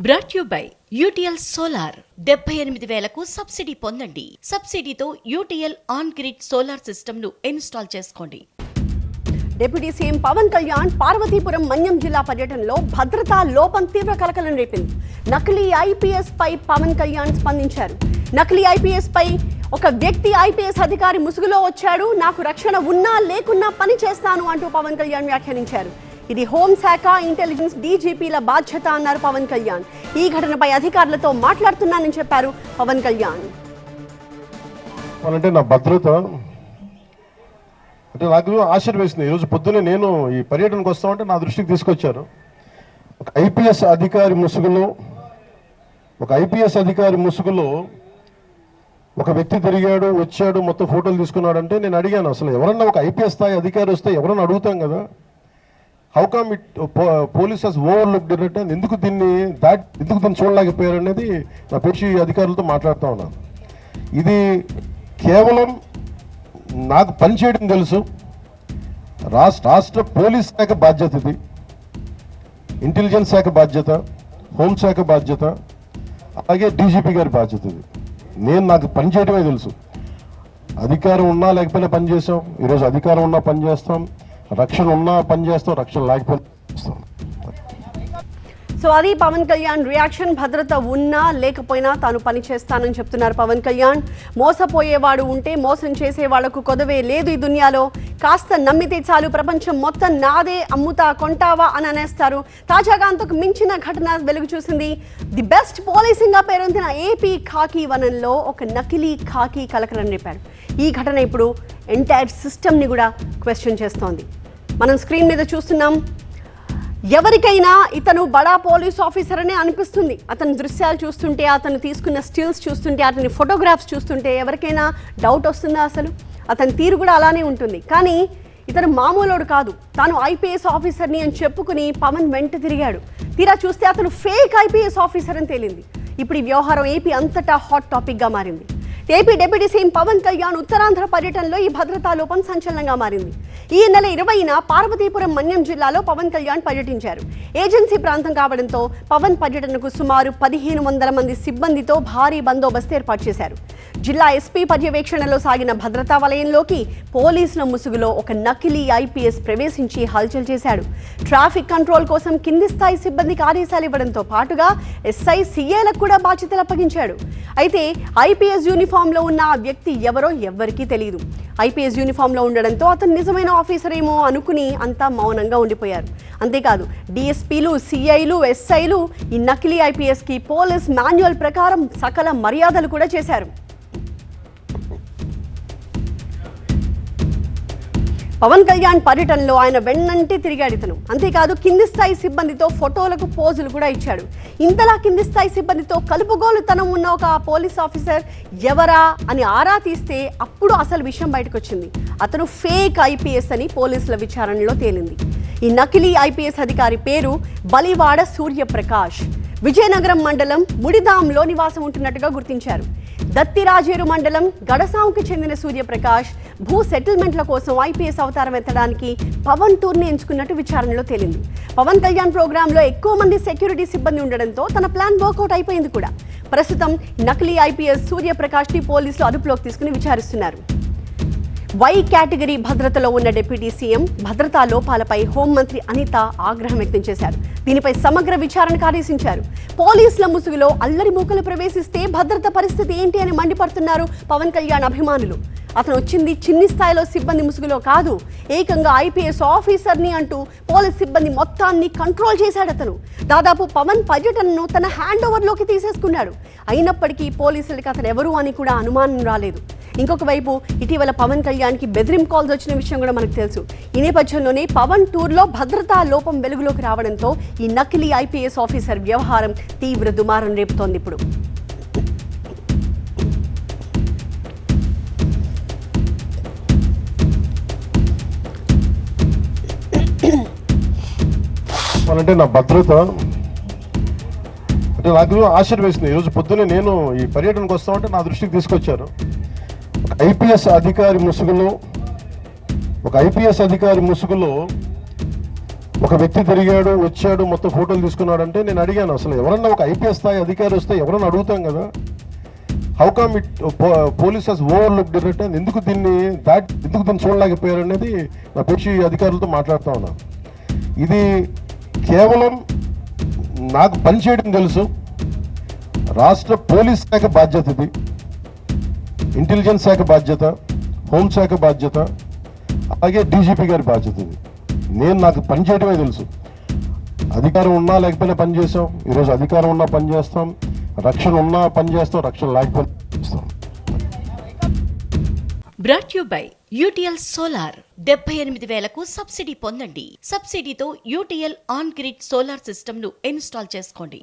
Brought you by UTL solar 78,000కు subsidy పొందండి. సబ్సిడీతో UTL on grid solar system ను ఇన్స్టాల్ చేసుకోండి. డిప్యూటీ సీఎం పవన్ కళ్యాణ్ పార్వతీపురం మన్యం జిల్లా పర్యటనలో భద్రతా లోపం తీవ్ర కలకలం రేపింది. నకిలీ ఐపీఎస్ పై పవన్ కళ్యాణ్ స్పందించారు. నకిలీ ఐపీఎస్ పై ఒక వ్యక్తి ఐపీఎస్ అధికారి ముసుగులో వచ్చాడు, నాకు రక్షణ ఉన్నా లేకున్నా పని చేస్తాను అంటూ పవన్ కళ్యాణ్ వ్యాఖ్యానించారు. ఇది హోంశాఖ, ఇంటెలిజెన్స్ డీజీపీల బాధ్యత అన్నారు పవన్ కళ్యాణ్. ఈ ఘటనపై అధికారులతో మాట్లాడుతున్నానని చెప్పారు పవన్ కళ్యాణ్. అంటే నా భద్రత అంటే నాకు ఆశ్చర్యం వేసింది. ఈరోజు పొద్దున్నే నేను ఈ పర్యటనకు వస్తామంటే నా దృష్టికి తీసుకొచ్చారు. ఒక ఐపీఎస్ అధికారి ముసుగులో ఒక వ్యక్తి తిరిగాడు, వచ్చాడు, మొత్తం ఫోటోలు తీసుకున్నాడు. అంటే నేను అడిగాను, అసలు ఎవరన్నా ఒక ఐపీఎస్ స్థాయి అధికారి వస్తే ఎవరన్నా అడుగుతాం కదా, how come it police has overlooked అంటే ఎందుకు దీన్ని చూడలేకపోయారు అనేది నా పేషి అధికారులతో మాట్లాడుతూ ఉన్నాను. ఇది కేవలం నాకు పనిచేయడం తెలుసు, రాష్ట్ర పోలీస్ శాఖ బాధ్యత, ఇది ఇంటెలిజెన్స్ శాఖ బాధ్యత, హోంశాఖ బాధ్యత, అలాగే డీజీపీ గారి బాధ్యత. ఇది నాకు పనిచేయడమే తెలుసు. అధికారం ఉన్నా లేకపోయినా పనిచేసాం. ఈరోజు అధికారం ఉన్నా పనిచేస్తాం, రక్షణ ఉన్నా పనిచేస్తాం, రక్షణ లేకపోయినా చేస్తాం. సో అది పవన్ కళ్యాణ్ రియాక్షన్. భద్రత ఉన్నా లేకపోయినా తాను పని చేస్తానని చెప్తున్నారు పవన్ కళ్యాణ్. మోసపోయేవాడు ఉంటే మోసం చేసే వాళ్లకు కొదవే లేదు ఈ దునియాలో. కాస్త నమ్మితే చాలు ప్రపంచం మొత్తం నాదే, అమ్ముతా కొంటావా అని అనేస్తారు. తాజాగా అంతకు మించిన ఘటన వెలుగు చూసింది. ది బెస్ట్ పోలీసింగ్ గా పేరొందిన ఏపీ ఖాకీ వనంలో ఒక నకిలీ ఖాకీ కలకలం రేపాడు. ఈ ఘటన ఇప్పుడు ఎంటైర్ సిస్టమ్ని కూడా క్వశ్చన్ చేస్తోంది. మనం స్క్రీన్ మీద చూస్తున్నాం. ఎవరికైనా ఇతను బడా పోలీస్ ఆఫీసర్ అనే అనిపిస్తుంది. అతని దృశ్యాలు చూస్తుంటే, అతను తీసుకున్న స్టిల్స్ చూస్తుంటే, అతని ఫోటోగ్రాఫ్స్ చూస్తుంటే ఎవరికైనా డౌట్ వస్తుందా? అసలు అతని తీరు కూడా అలానే ఉంటుంది. కానీ ఇతను మామూలుడు కాదు. తాను ఐపీఎస్ ఆఫీసర్ని అని చెప్పుకుని పవన్ వెంట తిరిగాడు. తీరా చూస్తే అతను ఫేక్ ఐపీఎస్ ఆఫీసర్ అని తేలింది. ఇప్పుడు ఈ వ్యవహారం ఏపీ అంతటా హాట్ టాపిక్గా మారింది. AP deputy CM Pawan Kalyan Uttarandhra పర్యటనలో ఈ భద్రతా లోపం సంచలనంగా మారింది. ఈ నెల 20న పార్వతీపురం మన్యం జిల్లాలో పవన్ కళ్యాణ్ పర్యటించారు. ఏజెన్సీ ప్రాంతం కావడంతో పవన్ పర్యటనకు సుమారు 1,500 మంది సిబ్బందితో భారీ బందోబస్తు ఏర్పాటు చేశారు. జిల్లా ఎస్పీ పర్యవేక్షణలో సాగిన భద్రతా వలయంలోకి పోలీసుల ముసుగులో ఒక నకిలీ ఐపీఎస్ ప్రవేశించి హల్చల్ చేశాడు. ట్రాఫిక్ కంట్రోల్ కోసం కింది స్థాయి సిబ్బందికి ఆదేశాలు ఇవ్వడంతో పాటుగా ఎస్ఐ, సీఏలకు కూడా బాధ్యతలు అప్పగించాడు. అయితే ఐపీఎస్ యూనిఫామ్లో ఉన్న ఆ వ్యక్తి ఎవరో ఎవ్వరికీ తెలియదు. ఐపీఎస్ యూనిఫామ్లో ఉండడంతో అతను నిజమైన ఆఫీసర్ ఏమో అనుకుని అంతా మౌనంగా ఉండిపోయారు. అంతేకాదు, డిఎస్పీలు, సిఐలు, ఎస్ఐలు ఈ నకిలీ ఐపీఎస్కి పోలీస్ మాన్యువల్ ప్రకారం సకల మర్యాదలు కూడా చేశారు. పవన్ కళ్యాణ్ పర్యటనలో ఆయన వెన్నంటి తిరిగాడు ఇతను. అంతేకాదు, కింది స్థాయి సిబ్బందితో ఫోటోలకు పోజులు కూడా ఇచ్చాడు. ఇంతలా కింది స్థాయి సిబ్బందితో కలుపుగోలుతనం ఉన్న ఒక పోలీస్ ఆఫీసర్ ఎవరా అని ఆరా తీస్తే అప్పుడు అసలు విషయం బయటకు వచ్చింది. అతను ఫేక్ ఐపీఎస్ అని పోలీసుల విచారణలో తేలింది. ఈ నకిలీ ఐపీఎస్ అధికారి పేరు బలివాడ సూర్యప్రకాష్. విజయనగరం మండలం ముడిదాంలో నివాసం ఉంటున్నట్టుగా గుర్తించారు. దత్తిరాజేరు మండలం గడసాంకు చెందిన సూర్యప్రకాష్ భూ సెటిల్మెంట్ల కోసం ఐపీఎస్ అవతారం ఎత్తడానికి పవన్ టూర్ని ఎంచుకున్నట్టు విచారణలో తేలింది. పవన్ కళ్యాణ్ ప్రోగ్రాంలో ఎక్కువ మంది సెక్యూరిటీ సిబ్బంది ఉండడంతో తన ప్లాన్ వర్కౌట్ అయిపోయింది కూడా. ప్రస్తుతం నకిలీ ఐపీఎస్ సూర్యప్రకాష్ని పోలీసులు అదుపులోకి తీసుకుని విచారిస్తున్నారు. వై కేటగిరీ భద్రతలో ఉన్న డిప్యూటీ సీఎం భద్రతా లోపాలపై హోంమంత్రి అనిత ఆగ్రహం వ్యక్తం చేశారు. దీనిపై సమగ్ర విచారణకు ఆదేశించారు. పోలీసుల ముసుగులో అల్లరి మూకలు ప్రవేశిస్తే భద్రత పరిస్థితి ఏంటి అని మండిపడుతున్నారు పవన్ కళ్యాణ్ అభిమానులు. అతను వచ్చింది చిన్ని స్థాయిలో సిబ్బంది ముసుగులో కాదు, ఏకంగా ఐపీఎస్ ఆఫీసర్ని అంటూ పోలీస్ సిబ్బంది మొత్తాన్ని కంట్రోల్ చేశాడు అతను. దాదాపు పవన్ పర్యటనను తన హ్యాండ్ ఓవర్లోకి తీసేసుకున్నాడు. అయినప్పటికీ పోలీసులకి అతను ఎవరు అని కూడా అనుమానం రాలేదు. ఇంకొక వైపు ఇటీవల పవన్ కళ్యాణ్కి బెదిరింపు కాల్స్ వచ్చిన విషయం కూడా మనకు తెలుసు. ఈ నేపథ్యంలోనే పవన్ టూర్లో భద్రతా లోపం వెలుగులోకి రావడంతో ఈ నకిలీ ఐపీఎస్ ఆఫీసర్ వ్యవహారం తీవ్ర దుమారం రేపుతోంది. ఇప్పుడు అంటే నా భద్రత అంటే నాకు ఆశ్చర్యం వేసింది. ఈరోజు పొద్దున్నే నేను ఈ పర్యటనకు వస్తామంటే నా దృష్టికి తీసుకొచ్చారు. ఒక ఐపీఎస్ అధికారి ముసుగులో ఒక వ్యక్తి తిరిగాడు వచ్చాడు మొత్తం ఫోటోలు తీసుకున్నాడంటే నేను అడిగాను అసలు ఎవరన్నా ఒక ఐపీఎస్ స్థాయి అధికారి వస్తే ఎవరన్నా అడుగుతాం కదా. How come it police has overlooked it, ఎందుకు దీన్ని చూడలేకపోయారు అనేది నా పేషి అధికారులతో మాట్లాడుతూ ఉన్నాను. ఇది కేవలం నాకు పనిచేయడం తెలుసు, రాష్ట్ర పోలీస్ శాఖ బాధ్యత ఇది, ఇంటెలిజెన్స్ శాఖ బాధ్యత, హోంశాఖ బాధ్యత, అలాగే డీజీపీ గారి బాధ్యత ఇది. నాకు పని చేయడమే తెలుసు. అధికారం ఉన్నా లేకపోయినా పని చేస్తాం, ఈరోజు అధికారం ఉన్నా పని చేస్తాం, రక్షణ ఉన్నా పని చేస్తాం, రక్షణ లేకపోయినా చేస్తాం. Brought you by UTL solar 78,000కు సబ్సిడీ పొందండి. సబ్సిడీతో UTL on grid solar system ను ఇన్స్టాల్ చేసుకోండి.